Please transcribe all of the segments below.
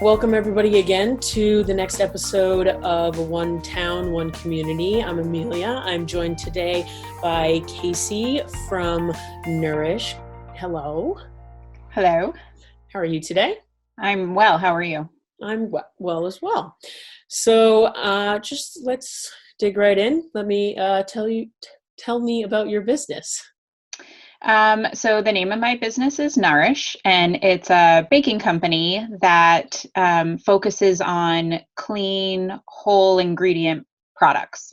Welcome everybody again to the next episode of One Town, One Community. I'm Amelia. I'm joined today by Casey from Nourish. Hello. Hello. How are you today? I'm well. How are you? I'm well as well. So just let's dig right in. Let me tell me about your business. So the name of my business is Nourish, and it's a baking company that focuses on clean, whole ingredient products.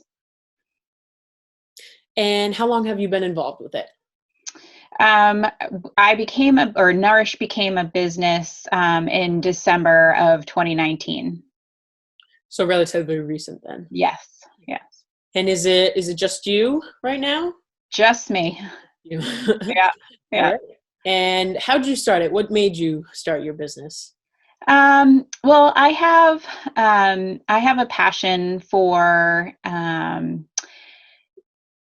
And how long have you been involved with it? Nourish became a business in December of 2019. So relatively recent then. Yes. And is it just you right now? Just me. You. Yeah. All right. And how did you start it? What made you start your business? Well, I have a passion for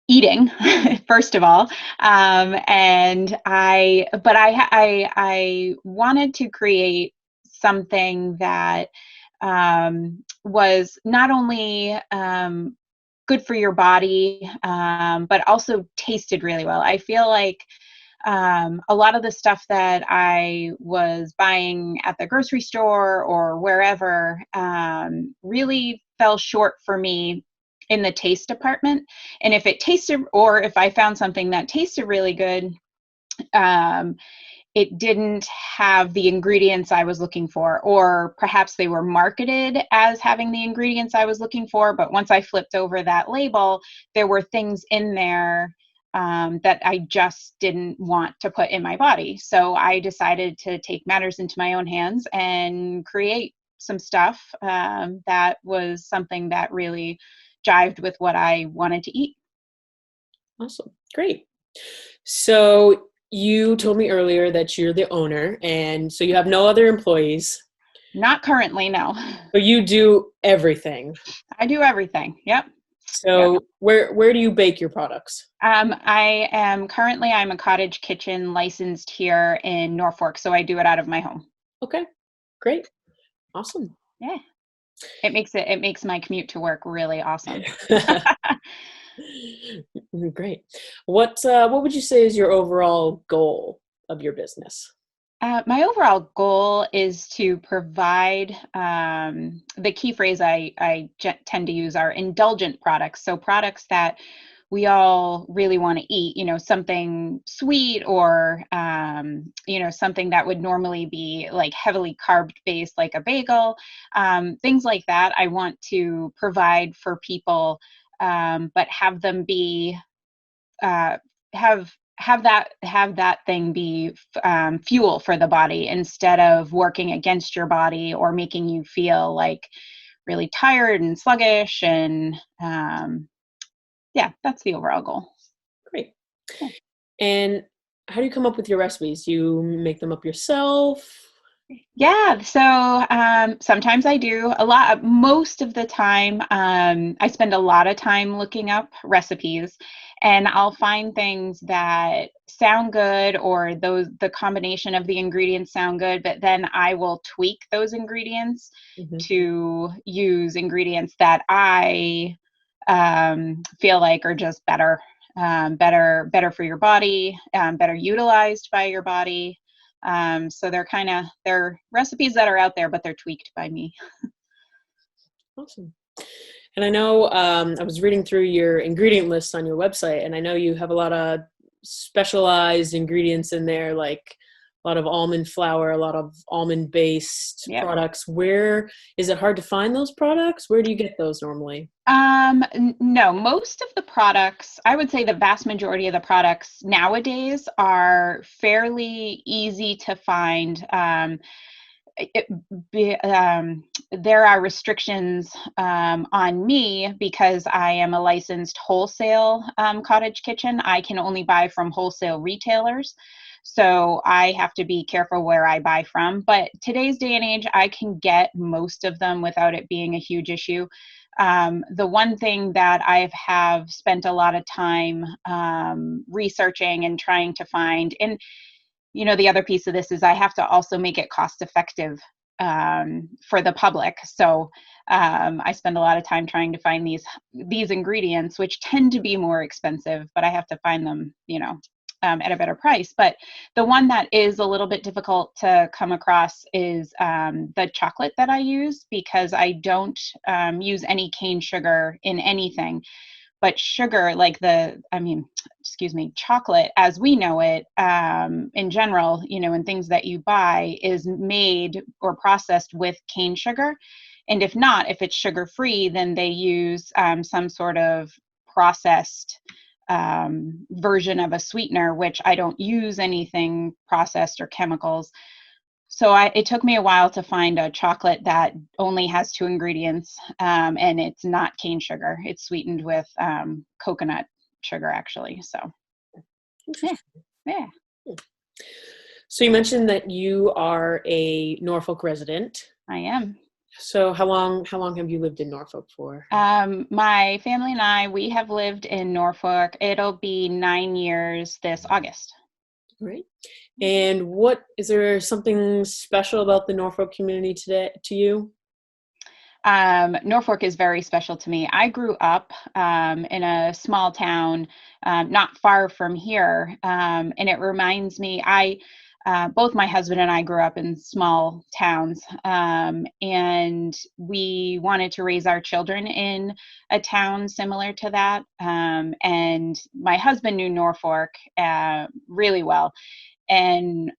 eating, first of all, and I wanted to create something that was not only good for your body, but also tasted really well. I feel like a lot of the stuff that I was buying at the grocery store or wherever really fell short for me in the taste department. And if I found something that tasted really good, it didn't have the ingredients I was looking for, or perhaps they were marketed as having the ingredients I was looking for. But once I flipped over that label, there were things in there that I just didn't want to put in my body. So I decided to take matters into my own hands and create some stuff that was something that really jived with what I wanted to eat. Awesome. Great. So you told me earlier that you're the owner, and so you have no other employees. Not currently, no. But you do everything. I do everything. Yep. So where do you bake your products? I'm a cottage kitchen licensed here in Norfolk, so I do it out of my home. Okay, great, awesome. Yeah, it makes my commute to work really awesome. Great. What would you say is your overall goal of your business? My overall goal is to provide, the key phrase I tend to use are indulgent products. So products that we all really want to eat, something sweet or, something that would normally be like heavily carb based, like a bagel, things like that. I want to provide for people, but have them be, have that thing be fuel for the body instead of working against your body or making you feel like really tired and sluggish. And that's the overall goal. Great. Yeah. And how do you come up with your recipes? You make them up yourself? Yeah, so sometimes I do a lot. Most of the time, I spend a lot of time looking up recipes, and I'll find things that sound good, or the combination of the ingredients sound good, but then I will tweak those ingredients to use ingredients that I feel like are just better, better for your body, better utilized by your body. So they're recipes that are out there, but they're tweaked by me. Awesome. And I know I was reading through your ingredient list on your website, and I know you have a lot of specialized ingredients in there, like a lot of almond flour, a lot of almond-based products. Where is it hard to find those products? Where do you get those normally? No, most of the products, I would say the vast majority of the products nowadays are fairly easy to find. There are restrictions on me because I am a licensed wholesale cottage kitchen. I can only buy from wholesale retailers. So I have to be careful where I buy from. But today's day and age, I can get most of them without it being a huge issue. The one thing that I have spent a lot of time researching and trying to find, and the other piece of this is I have to also make it cost effective for the public. So I spend a lot of time trying to find these ingredients, which tend to be more expensive, but I have to find them, at a better price. But the one that is a little bit difficult to come across is the chocolate that I use, because I don't use any cane sugar in anything. But sugar, chocolate as we know it, in general, in things that you buy, is made or processed with cane sugar. And if it's sugar free, then they use some sort of processed version of a sweetener, which I don't use anything processed or chemicals. So it took me a while to find a chocolate that only has two ingredients, and it's not cane sugar. It's sweetened with coconut sugar, actually. So, yeah. So you mentioned that you are a Norfolk resident. I am. So how long have you lived in Norfolk for? My family and we have lived in Norfolk. It'll be 9 years this August. Great. And is there something special about the Norfolk community today to you? Norfolk is very special to me. I grew up in a small town not far from here, and it reminds me, both my husband and I grew up in small towns, and we wanted to raise our children in a town similar to that. And my husband knew Norfolk really well. And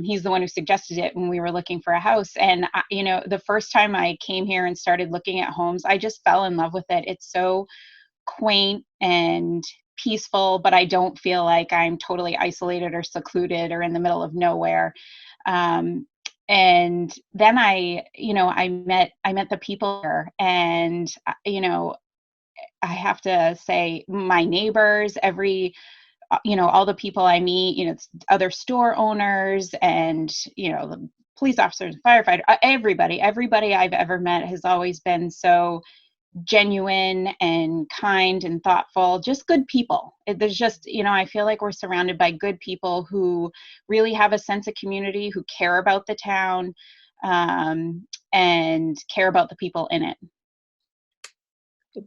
he's the one who suggested it when we were looking for a house. And, the first time I came here and started looking at homes, I just fell in love with it. It's so quaint and peaceful, but I don't feel like I'm totally isolated or secluded or in the middle of nowhere. And then I met the people here, and, I have to say, my neighbors, all the people I meet, it's other store owners and, the police officers, firefighters, everybody I've ever met has always been so genuine and kind and thoughtful, just good people. There's just, I feel like we're surrounded by good people who really have a sense of community, who care about the town, and care about the people in it. Do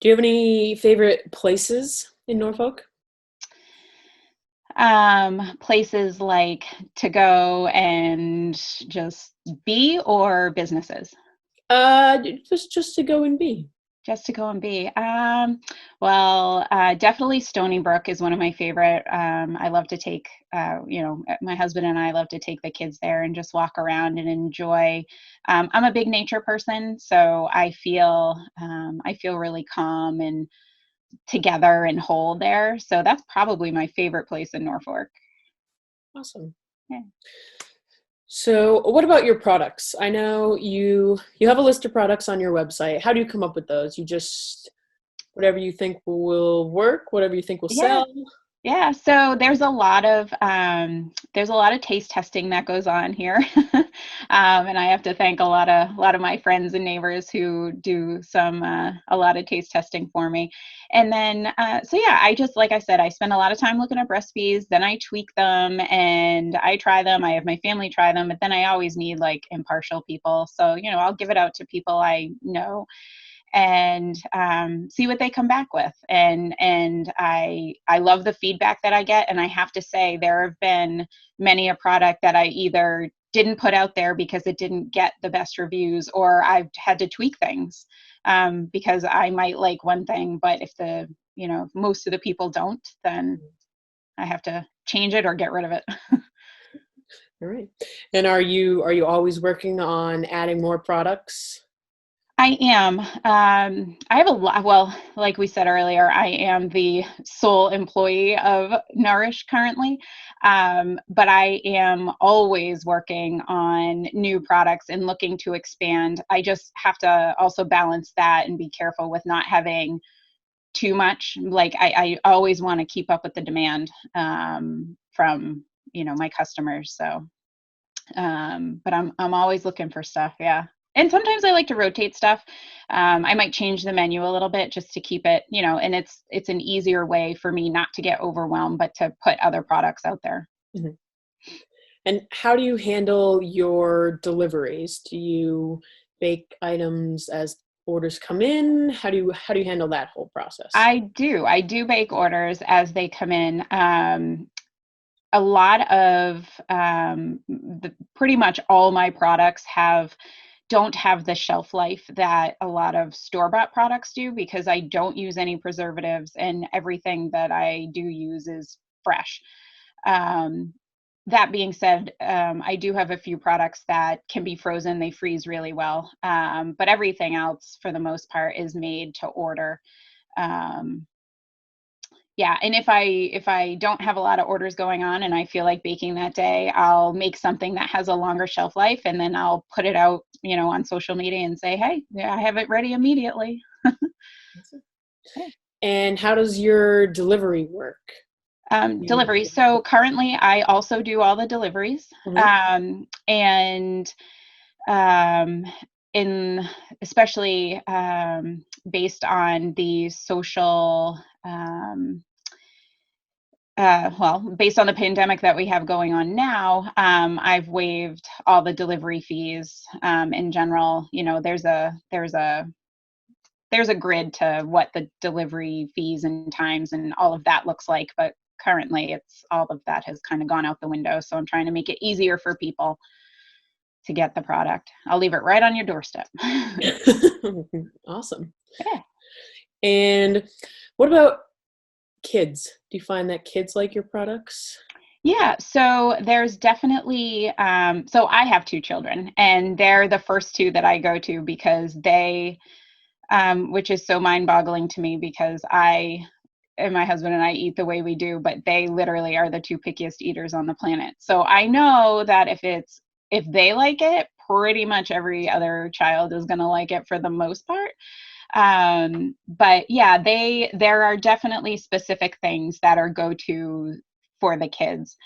you have any favorite places in Norfolk? Places like to go and just be, or businesses? Just to go and be. Just to go and be. Definitely Stony Brook is one of my favorite. I love to take, my husband and I love to take the kids there and just walk around and enjoy. I'm a big nature person, so I feel really calm and together and whole there. So that's probably my favorite place in Norfolk. Awesome. Yeah. So what about your products? I know you have a list of products on your website. How do you come up with those? You just, whatever you think will work, whatever you think will sell? Yeah, so there's a lot of taste testing that goes on here, and I have to thank a lot of my friends and neighbors who do a lot of taste testing for me. And then I just, like I said, I spend a lot of time looking up recipes, then I tweak them and I try them. I have my family try them, but then I always need like impartial people. So I'll give it out to people I know and see what they come back with. And I love the feedback that I get. And I have to say, there have been many a product that I either didn't put out there because it didn't get the best reviews, or I've had to tweak things because I might like one thing, but if most of the people don't, then I have to change it or get rid of it. All right. And are you always working on adding more products? I am. I have a lot. Well, like we said earlier, I am the sole employee of Nourish currently, but I am always working on new products and looking to expand. I just have to also balance that and be careful with not having too much. Like I always want to keep up with the demand from my customers. So, but I'm always looking for stuff. Yeah. And sometimes I like to rotate stuff. I might change the menu a little bit just to keep it, and it's an easier way for me not to get overwhelmed, but to put other products out there. Mm-hmm. And how do you handle your deliveries? Do you bake items as orders come in? How do you handle that whole process? I do bake orders as they come in. A lot of pretty much all my products don't have the shelf life that a lot of store-bought products do, because I don't use any preservatives and everything that I do use is fresh. Um, that being said, I do have a few products that can be frozen. They freeze really well. But everything else, for the most part, is made to order. Um, yeah, and if I don't have a lot of orders going on and I feel like baking that day, I'll make something that has a longer shelf life, and then I'll put it out, on social media and say, "Hey, yeah, I have it ready immediately." Yeah. And how does your delivery work? Deliveries. So currently, I also do all the deliveries, Mhm. and um, in especially based on the social. Based on the pandemic that we have going on now, I've waived all the delivery fees. In general, there's a grid to what the delivery fees and times and all of that looks like, but currently it's all of that has kind of gone out the window. So I'm trying to make it easier for people to get the product. I'll leave it right on your doorstep. Awesome. Yeah. And what about kids? Do you find that kids like your products? Yeah, so there's definitely, so I have two children, and they're the first two that I go to because which is so mind boggling to me, because I and my husband and I eat the way we do, but they literally are the two pickiest eaters on the planet. So I know that if they like it, pretty much every other child is going to like it for the most part. But yeah, there are definitely specific things that are go-to for the kids.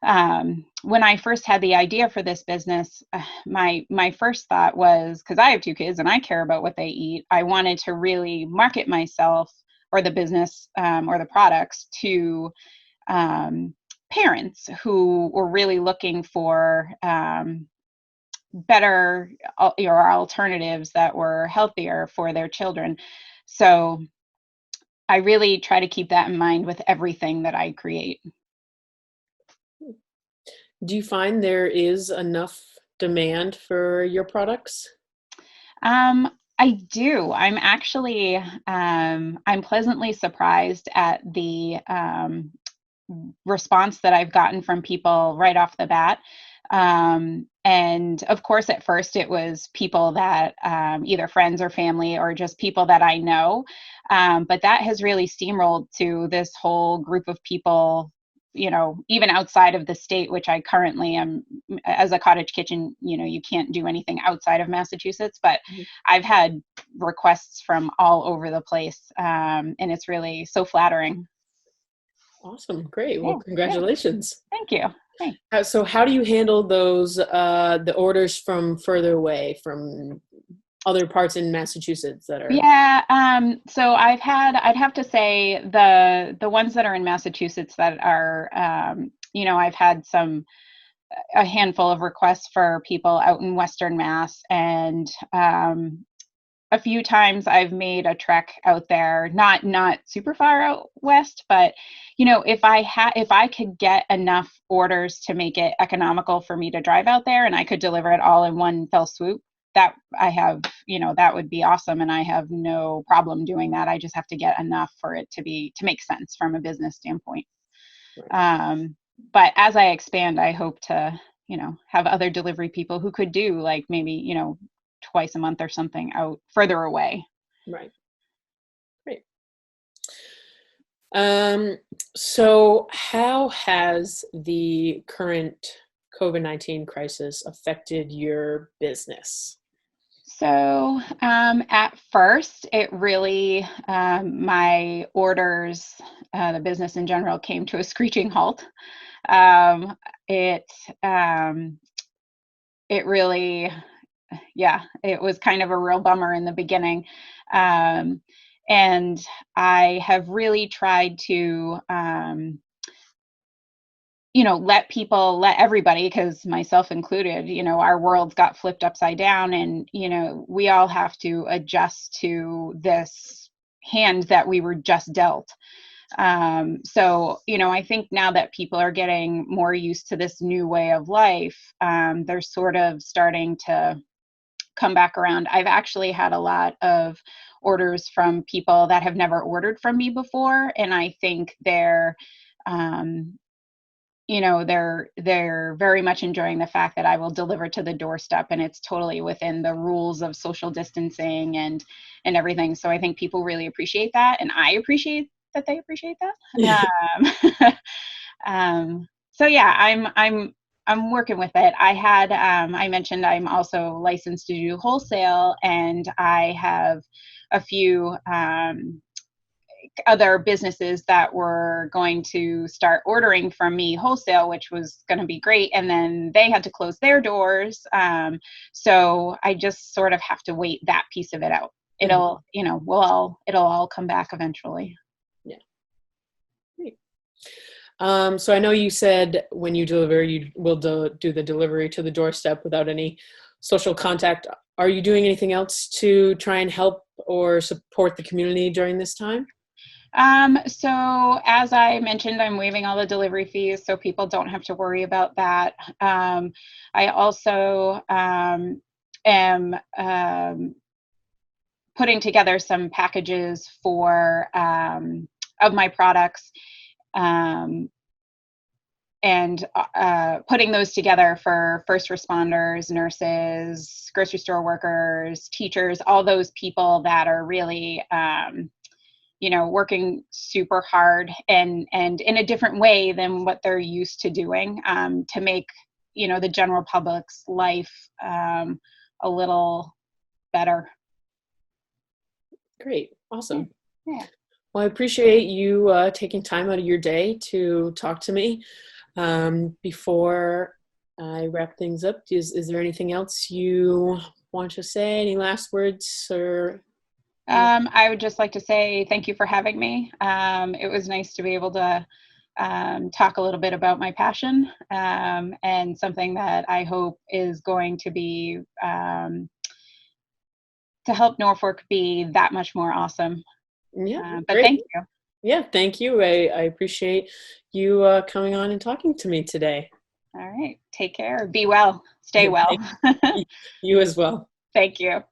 When I first had the idea for this business, my first thought was, because I have two kids and I care about what they eat, I wanted to really market myself or the business, or the products to um, parents who were really looking for better or alternatives that were healthier for their children. So I really try to keep that in mind with everything that I create. Do you find there is enough demand for your products? I do. I'm pleasantly surprised at the response that I've gotten from people right off the bat. And of course, at first it was people that either friends or family or just people that I know. But that has really steamrolled to this whole group of people, even outside of the state, which I currently am as a cottage kitchen. You can't do anything outside of Massachusetts, but Mhm. I've had requests from all over the place. And it's really so flattering. Awesome. Great. Well, Yeah, yeah. congratulations. Thank you. Thanks. So how do you handle those the orders from further away, from other parts in Massachusetts that are Yeah, so I'd have to say the ones that are in Massachusetts that are, I've had a handful of requests for people out in Western Mass, and a few times I've made a trek out there, not super far out west, but if I could get enough orders to make it economical for me to drive out there and I could deliver it all in one fell swoop, that I have, that would be awesome, and I have no problem doing that. I just have to get enough for it to make sense from a business standpoint. right. But as I expand, I hope to, have other delivery people who could do like maybe, twice a month or something out further away. Right. Great. Um, so how has the current COVID-19 crisis affected your business? So at first, it really, my orders, the business in general came to a screeching halt. Um, it, um, it really, yeah, it was kind of a real bummer in the beginning. Um, and I have really tried to let everybody, because myself included, our worlds got flipped upside down, and, we all have to adjust to this hand that we were just dealt. So, I think now that people are getting more used to this new way of life, they're sort of starting to come back around. I've actually had a lot of orders from people that have never ordered from me before, and I think um, they're very much enjoying the fact that I will deliver to the doorstep, and it's totally within the rules of social distancing and everything. So I think people really appreciate that, and I appreciate that they appreciate that. So yeah, I'm working with it. I mentioned I'm also licensed to do wholesale, and I have a few other businesses that were going to start ordering from me wholesale, which was going to be great. And then they had to close their doors. So I just sort of have to wait that piece of it out. It'll, it'll all come back eventually. Yeah. Great. So I know you said when you deliver, you will do the delivery to the doorstep without any social contact. Are you doing anything else to try and help or support the community during this time? So as I mentioned, I'm waiving all the delivery fees, so people don't have to worry about that. I also am putting together some packages for of my products, and putting those together for first responders, nurses, grocery store workers, teachers, all those people that are really working super hard and in a different way than what they're used to doing, to make, the general public's life a little better. Great. Awesome. Yeah. Well, I appreciate you taking time out of your day to talk to me. Before I wrap things up, is there anything else you want to say? Any last words or? I would just like to say thank you for having me. It was nice to be able to talk a little bit about my passion, and something that I hope is going to be to help Norfolk be that much more awesome. Yeah, But great. thank you. Yeah, thank you. I appreciate you coming on and talking to me today. All right. Take care. Be well. Stay well. You as well. Thank you.